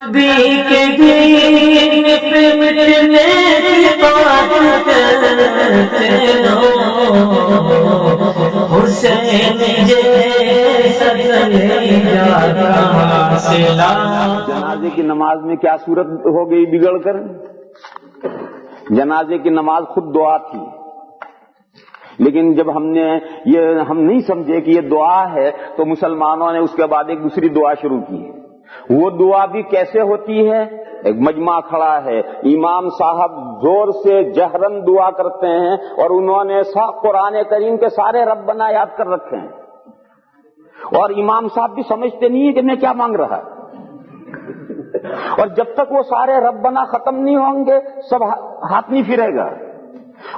کے دین پہ مٹنے کی بات کرتے ہو، حسین جیسا کلیجہ کہاں سے لا۔ جنازے کی نماز میں کیا صورت ہو گئی بگڑ کر؟ جنازے کی نماز خود دعا تھی، لیکن جب ہم نہیں سمجھے کہ یہ دعا ہے تو مسلمانوں نے اس کے بعد ایک دوسری دعا شروع کی۔ وہ دعا بھی کیسے ہوتی ہے؟ ایک مجمع کھڑا ہے، امام صاحب زور سے جہرن دعا کرتے ہیں اور انہوں نے قرآن کریم کے سارے ربنا یاد کر رکھے ہیں، اور امام صاحب بھی سمجھتے نہیں ہیں کہ میں کیا مانگ رہا ہے، اور جب تک وہ سارے ربنا ختم نہیں ہوں گے سب ہاتھ نہیں پھرے گا،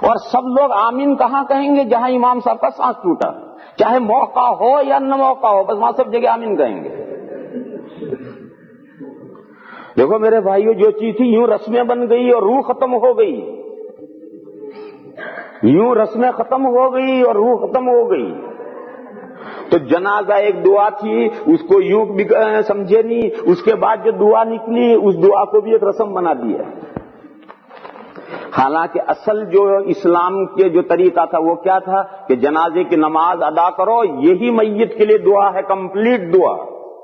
اور سب لوگ آمین کہاں کہیں گے؟ جہاں امام صاحب کا سانس ٹوٹا، چاہے موقع ہو یا نہ موقع ہو، بس وہاں سب جگہ آمین کہیں گے۔ دیکھو میرے بھائیو، جو چیز تھی یوں رسمیں بن گئی اور روح ختم ہو گئی، یوں رسمیں ختم ہو گئی اور روح ختم ہو گئی۔ تو جنازہ ایک دعا تھی، اس کو یوں سمجھے نہیں، اس کے بعد جو دعا نکلی اس دعا کو بھی ایک رسم بنا دیا۔ حالانکہ اصل جو اسلام کے جو طریقہ تھا وہ کیا تھا کہ جنازے کی نماز ادا کرو، یہی میت کے لیے دعا ہے، کمپلیٹ دعا،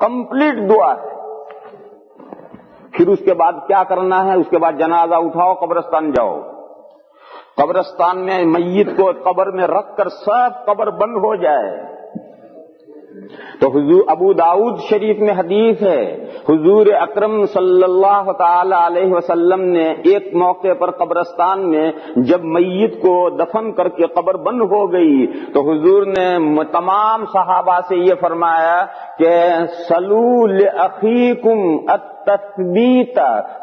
کمپلیٹ دعا ہے۔ پھر اس کے بعد کیا کرنا ہے؟ اس کے بعد جنازہ اٹھاؤ، قبرستان جاؤ، قبرستان میں میت کو قبر میں رکھ کر سب قبر بند ہو جائے۔ تو حضور ابو داؤد شریف میں حدیث ہے، حضور اکرم صلی اللہ تعالی علیہ وسلم نے ایک موقع پر قبرستان میں جب میت کو دفن کر کے قبر بند ہو گئی تو حضور نے تمام صحابہ سے یہ فرمایا کہ صلوا لأخیکم التثبیت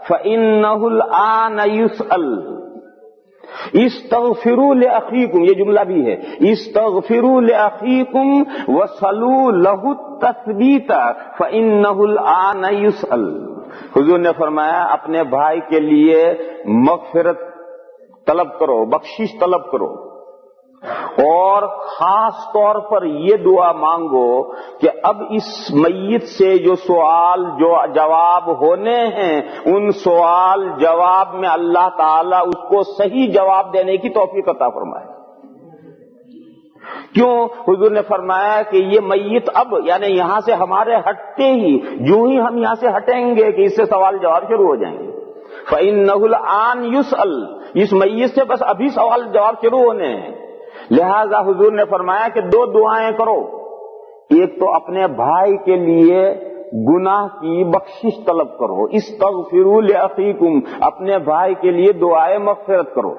فإنہ الآن یسأل۔ استغفروا لأخیکم، یہ جملہ بھی ہے، استغفروا لأخیکم وصلوا لہ التثبیت فإنہ الآن یسأل۔ حضور نے فرمایا اپنے بھائی کے لیے مغفرت طلب کرو، بخشش طلب کرو، اور خاص طور پر یہ دعا مانگو کہ اب اس میت سے جو سوال جو جواب ہونے ہیں ان سوال جواب میں اللہ تعالیٰ اس کو صحیح جواب دینے کی توفیق عطا فرمائے۔ کیوں؟ حضور نے فرمایا کہ یہ میت اب یعنی یہاں سے ہمارے ہٹتے ہی جو ہی ہم یہاں سے ہٹیں گے کہ اس سے سوال جواب شروع ہو جائیں گے۔ فَإِنَّهُ الْآنَ يُسْأَلُ، اس میت سے بس ابھی سوال جواب شروع ہونے ہیں۔ لہذا حضور نے فرمایا کہ دو دعائیں کرو، ایک تو اپنے بھائی کے لیے گناہ کی بخشش طلب کرو، استغفروا لأخیکم، اپنے بھائی کے لیے دعائے مغفرت کرو،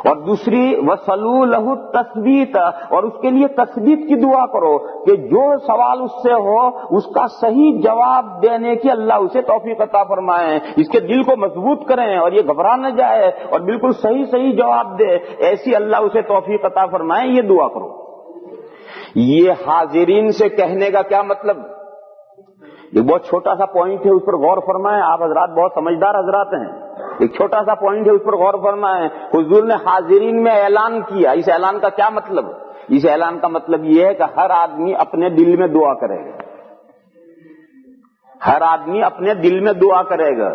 اور دوسری وصلوا لہ التثبیت، اور اس کے لیے تثبیت کی دعا کرو کہ جو سوال اس سے ہو اس کا صحیح جواب دینے کی اللہ اسے توفیق عطا فرمائے، اس کے دل کو مضبوط کریں اور یہ گھبرا نہ جائے اور بالکل صحیح جواب دے، ایسی اللہ اسے توفیق عطا فرمائے، یہ دعا کرو۔ یہ حاضرین سے کہنے کا کیا مطلب؟ یہ بہت چھوٹا سا پوائنٹ ہے، اس پر غور فرمائیں، آپ حضرات بہت سمجھدار حضرات ہیں، ایک چھوٹا سا پوائنٹ ہے اس پر غور فرمائیں۔ حضور نے حاضرین میں اعلان کیا، اس اعلان کا کیا مطلب؟ اس اعلان کا مطلب یہ ہے کہ ہر آدمی اپنے دل میں دعا کرے گا، ہر آدمی اپنے دل میں دعا کرے گا،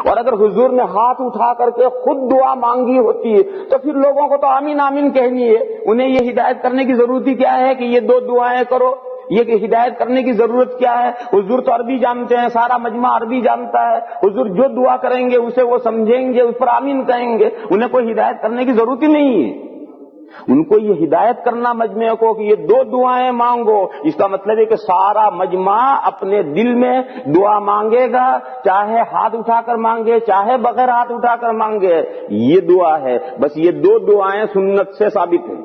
اور اگر حضور نے ہاتھ اٹھا کر کے خود دعا مانگی ہوتی تو پھر لوگوں کو تو آمین آمین کہنی ہے، انہیں یہ ہدایت کرنے کی ضرورت ہی کیا ہے کہ یہ دو دعائیں کرو، یہ کہ ہدایت کرنے کی ضرورت کیا ہے؟ حضور تو عربی جانتے ہیں، سارا مجمع عربی جانتا ہے، حضور جو دعا کریں گے اسے وہ سمجھیں گے، اس پر آمین کہیں گے، انہیں کوئی ہدایت کرنے کی ضرورت ہی نہیں ہے۔ ان کو یہ ہدایت کرنا مجمع کو کہ یہ دو دعائیں مانگو، اس کا مطلب ہے کہ سارا مجمع اپنے دل میں دعا مانگے گا، چاہے ہاتھ اٹھا کر مانگے چاہے بغیر ہاتھ اٹھا کر مانگے، یہ دعا ہے۔ بس یہ دو دعائیں سنت سے ثابت ہیں،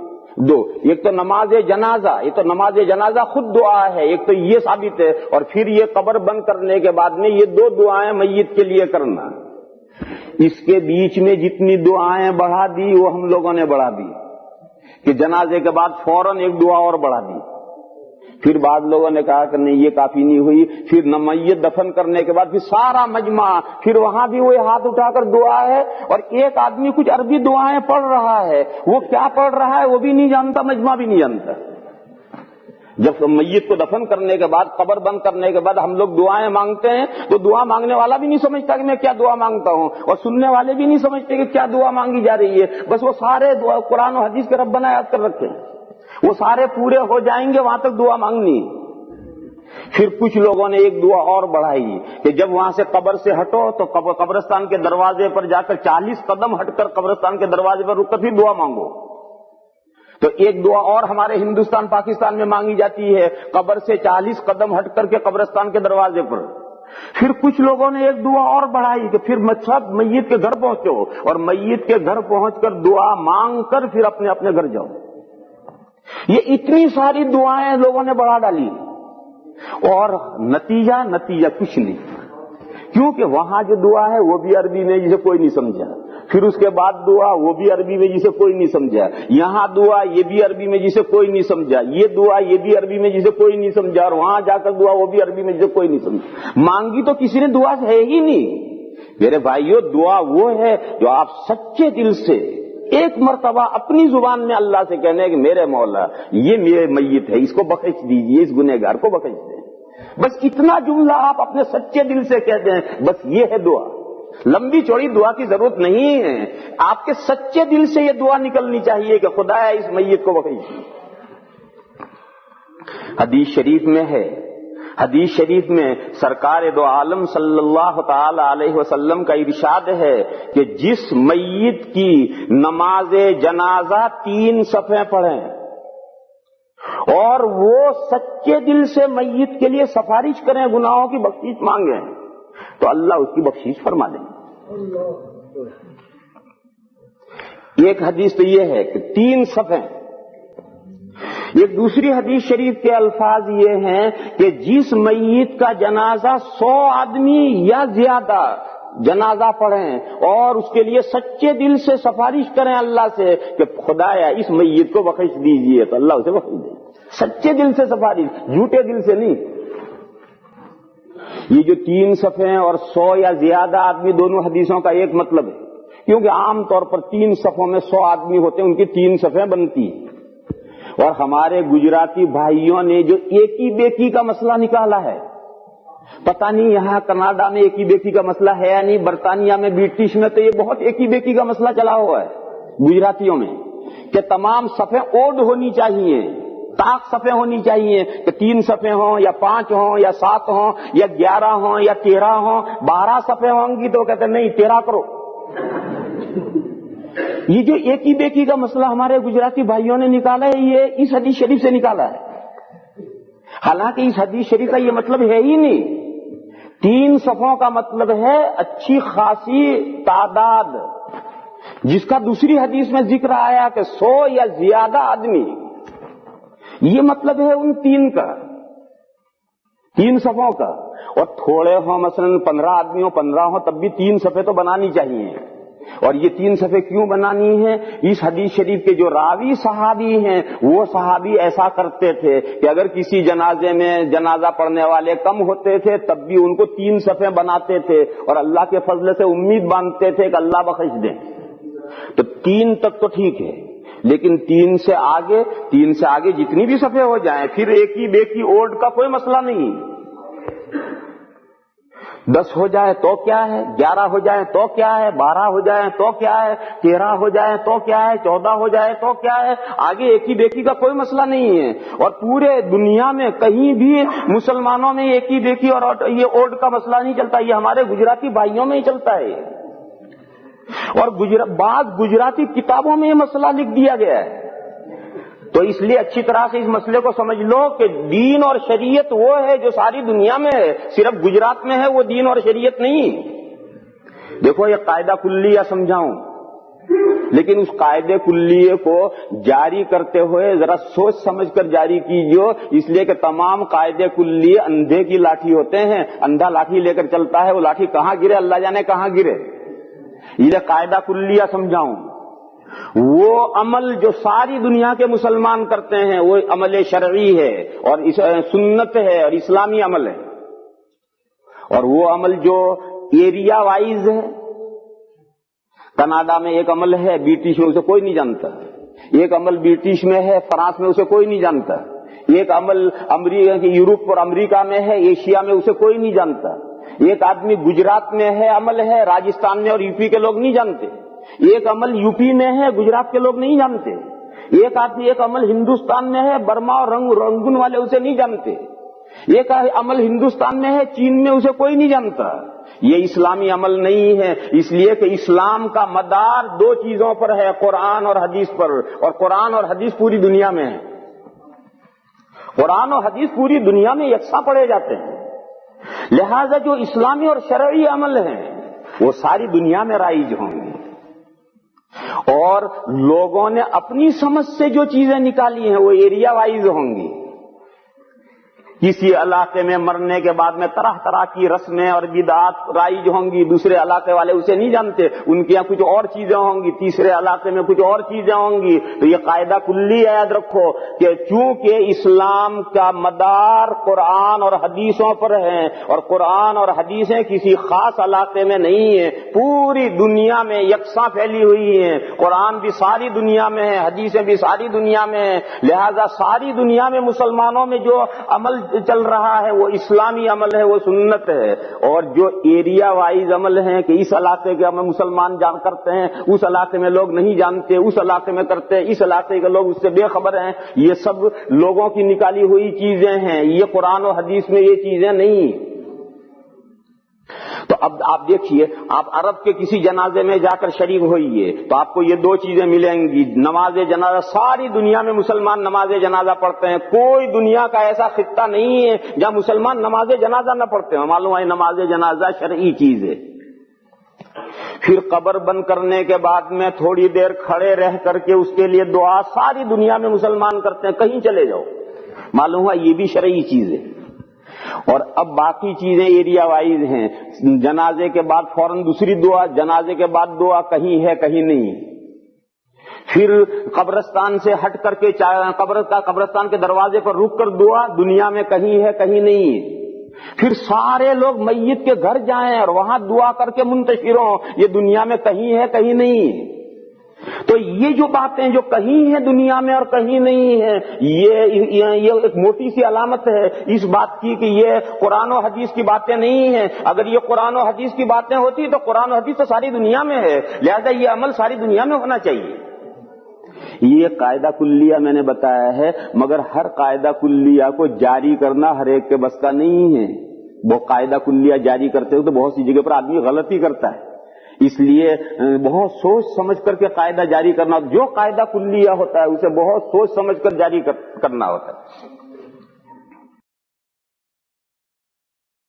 دو، ایک تو نماز جنازہ، یہ تو نماز جنازہ خود دعا ہے، ایک تو یہ ثابت ہے، اور پھر یہ قبر بند کرنے کے بعد میں یہ دو دعائیں میت کے لیے کرنا۔ اس کے بیچ میں جتنی دعائیں بڑھا دی وہ ہم لوگوں نے بڑھا دی کہ جنازے کے بعد فوراً ایک دعا اور بڑھا دی، پھر بعض لوگوں نے کہا کہ نہیں یہ کافی نہیں ہوئی، پھر میت دفن کرنے کے بعد پھر سارا مجمع پھر وہاں بھی وہ ہاتھ اٹھا کر دعا ہے، اور ایک آدمی کچھ عربی دعائیں پڑھ رہا ہے، وہ کیا پڑھ رہا ہے وہ بھی نہیں جانتا، مجمع بھی نہیں جانتا۔ جب میت کو دفن کرنے کے بعد، قبر بند کرنے کے بعد ہم لوگ دعائیں مانگتے ہیں تو دعا مانگنے والا بھی نہیں سمجھتا کہ میں کیا دعا مانگتا ہوں، اور سننے والے بھی نہیں سمجھتے کہ کیا دعا مانگی جا رہی ہے. بس وہ سارے دعا قرآن و حدیث کے ربنا یاد کر رکھے ہیں، وہ سارے پورے ہو جائیں گے وہاں تک دعا مانگنی. پھر کچھ لوگوں نے ایک دعا اور بڑھائی کہ جب وہاں سے قبر سے ہٹو تو قبرستان کے دروازے پر جا کر 40 قدم ہٹ کر قبرستان کے دروازے پر رک کر پھر دعا مانگو. تو ایک دعا اور ہمارے ہندوستان پاکستان میں مانگی جاتی ہے، قبر سے 40 قدم ہٹ کر کے قبرستان کے دروازے پر. پھر کچھ لوگوں نے ایک دعا اور بڑھائی کہ پھر سب میت کے گھر پہنچو اور میت کے گھر پہنچ کر دعا مانگ کر پھر اپنے اپنے گھر جاؤ. یہ اتنی ساری دعائیں لوگوں نے بڑھا ڈالی اور نتیجہ کچھ نہیں، کیونکہ وہاں جو دعا ہے وہ بھی عربی میں جسے کوئی نہیں سمجھا، پھر اس کے بعد دعا وہ بھی عربی میں جسے کوئی نہیں سمجھا، یہاں دعا یہ بھی عربی میں جسے کوئی نہیں سمجھا، یہ دعا یہ بھی عربی میں جسے کوئی نہیں سمجھا، اور وہاں جا کر دعا وہ بھی عربی میں جسے کوئی نہیں سمجھا. مانگی تو کسی نے دعا ہے ہی نہیں. میرے بھائیوں، دعا وہ ہے جو آپ سچے دل سے ایک مرتبہ اپنی زبان میں اللہ سے کہنے کہ میرے مولا یہ میرے میت ہے، اس کو بخش دیجیے، اس گنہگار کو بخش دیں. بس اتنا جملہ آپ اپنے سچے دل سے کہتے ہیں، بس یہ ہے دعا. لمبی چوڑی دعا کی ضرورت نہیں ہے، آپ کے سچے دل سے یہ دعا نکلنی چاہیے کہ خدایا اس میت کو بخش. حدیث شریف میں ہے، حدیث شریف میں سرکار دو عالم صلی اللہ تعالی علیہ وسلم کا ارشاد ہے کہ جس میت کی نماز جنازہ 3 صفحے پڑھیں اور وہ سچے دل سے میت کے لیے سفارش کریں، گناہوں کی بخشش مانگیں، تو اللہ اس کی بخشش فرما دیں. ایک حدیث تو یہ ہے کہ 3 صفحے. ایک دوسری حدیث شریف کے الفاظ یہ ہیں کہ جس میت کا جنازہ 100 آدمی یا زیادہ جنازہ پڑھیں اور اس کے لیے سچے دل سے سفارش کریں اللہ سے کہ خدایا اس میت کو بخش دیجیے، تو اللہ اسے بخش دے. سچے دل سے سفارش، جھوٹے دل سے نہیں. یہ جو 3 صفحے اور 100 یا زیادہ آدمی، دونوں حدیثوں کا ایک مطلب ہے، کیونکہ عام طور پر 3 صفوں میں 100 آدمی ہوتے ہیں، ان کی 3 صفحے بنتی ہیں. اور ہمارے گجراتی بھائیوں نے جو ایکی بیکی کا مسئلہ نکالا ہے، پتہ نہیں یہاں کینیڈا میں ایکی بیکی کا مسئلہ ہے یا نہیں، برطانیہ میں برٹش میں تو یہ بہت ایکی بیکی کا مسئلہ چلا ہوا ہے گجراتیوں میں کہ تمام صفحے اوڈ ہونی چاہیے، طاق صفحے ہونی چاہیے، کہ 3 صفحے ہوں یا 5 ہوں یا 7 ہوں یا 11 ہوں یا 13 ہوں. 12 صفحے ہوں گی تو کہتے نہیں 13 کرو. یہ جو ایکی بیکی کا مسئلہ ہمارے گجراتی بھائیوں نے نکالا ہے، یہ اس حدیث شریف سے نکالا ہے، حالانکہ اس حدیث شریف کا یہ مطلب ہے ہی نہیں. 3 صفوں کا مطلب ہے اچھی خاصی تعداد، جس کا دوسری حدیث میں ذکر آیا کہ 100 یا زیادہ آدمی. یہ مطلب ہے ان 3 کا، 3 صفوں کا. اور تھوڑے ہوں مثلا 15 آدمی ہوں 15 ہوں تب بھی 3 صفحے تو بنانی چاہیے. اور یہ 3 صفحے کیوں بنانی ہے؟ اس حدیث شریف کے جو راوی صحابی ہیں وہ صحابی ایسا کرتے تھے کہ اگر کسی جنازے میں جنازہ پڑھنے والے کم ہوتے تھے تب بھی ان کو 3 صفحے بناتے تھے اور اللہ کے فضل سے امید باندھتے تھے کہ اللہ بخش دیں. تو 3 تک تو ٹھیک ہے، لیکن 3 سے آگے جتنی بھی صفحے ہو جائیں پھر ایکی بیکی اوڈ کا کوئی مسئلہ نہیں. 10 ہو جائے تو کیا ہے، 11 ہو جائے تو کیا ہے، 12 ہو جائے تو کیا ہے، 13 ہو جائے تو کیا ہے، 14 ہو جائے تو کیا ہے، آگے ایکی بیکی کا کوئی مسئلہ نہیں ہے. اور پورے دنیا میں کہیں بھی مسلمانوں میں ایکی بیکی اور یہ اوڈ کا مسئلہ نہیں چلتا، یہ ہمارے گجراتی بھائیوں میں ہی چلتا ہے. اور بعض گجراتی کتابوں میں یہ مسئلہ لکھ دیا گیا ہے. تو اس لیے اچھی طرح سے اس مسئلے کو سمجھ لو کہ دین اور شریعت وہ ہے جو ساری دنیا میں ہے، صرف گجرات میں ہے وہ دین اور شریعت نہیں. دیکھو یہ قاعدہ کلیہ سمجھاؤں، لیکن اس قاعدے کلیے کو جاری کرتے ہوئے ذرا سوچ سمجھ کر جاری کیجیے، اس لیے کہ تمام قاعدے کلیے اندھے کی لاٹھی ہوتے ہیں. اندھا لاٹھی لے کر چلتا ہے، وہ لاٹھی کہاں گرے اللہ جانے کہاں گرے. یہ قاعدہ کلیہ سمجھاؤں، وہ عمل جو ساری دنیا کے مسلمان کرتے ہیں وہ عمل شرعی ہے اور سنت ہے اور اسلامی عمل ہے. اور وہ عمل جو ایریا وائز ہے، کینیڈا میں ایک عمل ہے برٹش میں اسے کوئی نہیں جانتا، ایک عمل برٹش میں ہے فرانس میں اسے کوئی نہیں جانتا، ایک عمل امریکہ کی یورپ اور امریکہ میں ہے، ایشیا میں اسے کوئی نہیں جانتا۔ ایک آدمی گجرات میں ہے، عمل ہے، راجستھان میں اور یو پی کے لوگ نہیں جانتے۔ ایک عمل یو پی میں ہے، گجرات کے لوگ نہیں جانتے۔ ایک آدمی ایک عمل ہندوستان میں ہے، برما اور رنگون والے اسے نہیں جانتے۔ ایک عمل ہندوستان میں ہے، چین میں اسے کوئی نہیں جانتا۔ یہ اسلامی عمل نہیں ہے، اس لیے کہ اسلام کا مدار دو چیزوں پر ہے، قرآن اور حدیث پر، اور قرآن اور حدیث پوری دنیا میں ہے۔ قرآن اور حدیث پوری دنیا میں یکساں پڑھے جاتے ہیں، لہذا جو اسلامی اور شرعی عمل ہیں وہ ساری دنیا میں رائج ہوں گے، اور لوگوں نے اپنی سمجھ سے جو چیزیں نکالی ہیں وہ ایریا وائز ہوں گی۔ کسی علاقے میں مرنے کے بعد میں طرح طرح کی رسمیں اور بدعات رائج ہوں گی، دوسرے علاقے والے اسے نہیں جانتے، ان کے یہاں کچھ اور چیزیں ہوں گی، تیسرے علاقے میں کچھ اور چیزیں ہوں گی۔ تو یہ قاعدہ کلی یاد رکھو کہ چونکہ اسلام کا مدار قرآن اور حدیثوں پر ہے، اور قرآن اور حدیثیں کسی خاص علاقے میں نہیں ہیں، پوری دنیا میں یکساں پھیلی ہوئی ہیں۔ قرآن بھی ساری دنیا میں ہے، حدیثیں بھی ساری دنیا میں ہیں، لہذا ساری دنیا میں مسلمانوں میں جو عمل چل رہا ہے وہ اسلامی عمل ہے، وہ سنت ہے۔ اور جو ایریا وائز عمل ہیں کہ اس علاقے کے مسلمان جان کرتے ہیں، اس علاقے میں لوگ نہیں جانتے، اس علاقے میں کرتے ہیں، اس علاقے کے لوگ اس سے بے خبر ہیں، یہ سب لوگوں کی نکالی ہوئی چیزیں ہیں، یہ قرآن و حدیث میں یہ چیزیں نہیں۔ تو اب آپ دیکھیے، آپ عرب کے کسی جنازے میں جا کر شریک ہوئیے تو آپ کو یہ دو چیزیں ملیں گی۔ نماز جنازہ، ساری دنیا میں مسلمان نماز جنازہ پڑھتے ہیں، کوئی دنیا کا ایسا خطہ نہیں ہے جہاں مسلمان نماز جنازہ نہ پڑھتے ہیں۔ معلوم ہے نماز جنازہ شرعی چیز ہے۔ پھر قبر بند کرنے کے بعد میں تھوڑی دیر کھڑے رہ کر کے اس کے لیے دعا ساری دنیا میں مسلمان کرتے ہیں، کہیں چلے جاؤ، معلوم ہے یہ بھی شرعی چیز ہے۔ اور اب باقی چیزیں ایریا وائز ہیں، جنازے کے بعد فوراً دوسری دعا، جنازے کے بعد دعا کہیں ہے کہیں نہیں۔ پھر قبرستان سے ہٹ کر کے قبرستان کے دروازے پر رک کر دعا دنیا میں کہیں ہے کہیں نہیں۔ پھر سارے لوگ میت کے گھر جائیں اور وہاں دعا کر کے منتشر ہوں، یہ دنیا میں کہیں ہے کہیں نہیں۔ تو یہ جو باتیں جو کہیں ہیں دنیا میں اور کہیں نہیں ہیں، یہ ایک موٹی سی علامت ہے اس بات کی کہ یہ قرآن و حدیث کی باتیں نہیں ہیں۔ اگر یہ قرآن و حدیث کی باتیں ہوتی تو قرآن و حدیث تو ساری دنیا میں ہے، لہذا یہ عمل ساری دنیا میں ہونا چاہیے۔ یہ قاعدہ کلیہ میں نے بتایا ہے، مگر ہر قاعدہ کلیہ کو جاری کرنا ہر ایک کے بس کا نہیں ہے۔ وہ قاعدہ کلیہ جاری کرتے ہو تو بہت سی جگہ پر آدمی غلطی کرتا ہے، اس لیے بہت سوچ سمجھ کر کے قاعدہ جاری کرنا، جو قاعدہ کلیہ ہوتا ہے اسے بہت سوچ سمجھ کر جاری کرنا ہوتا ہے۔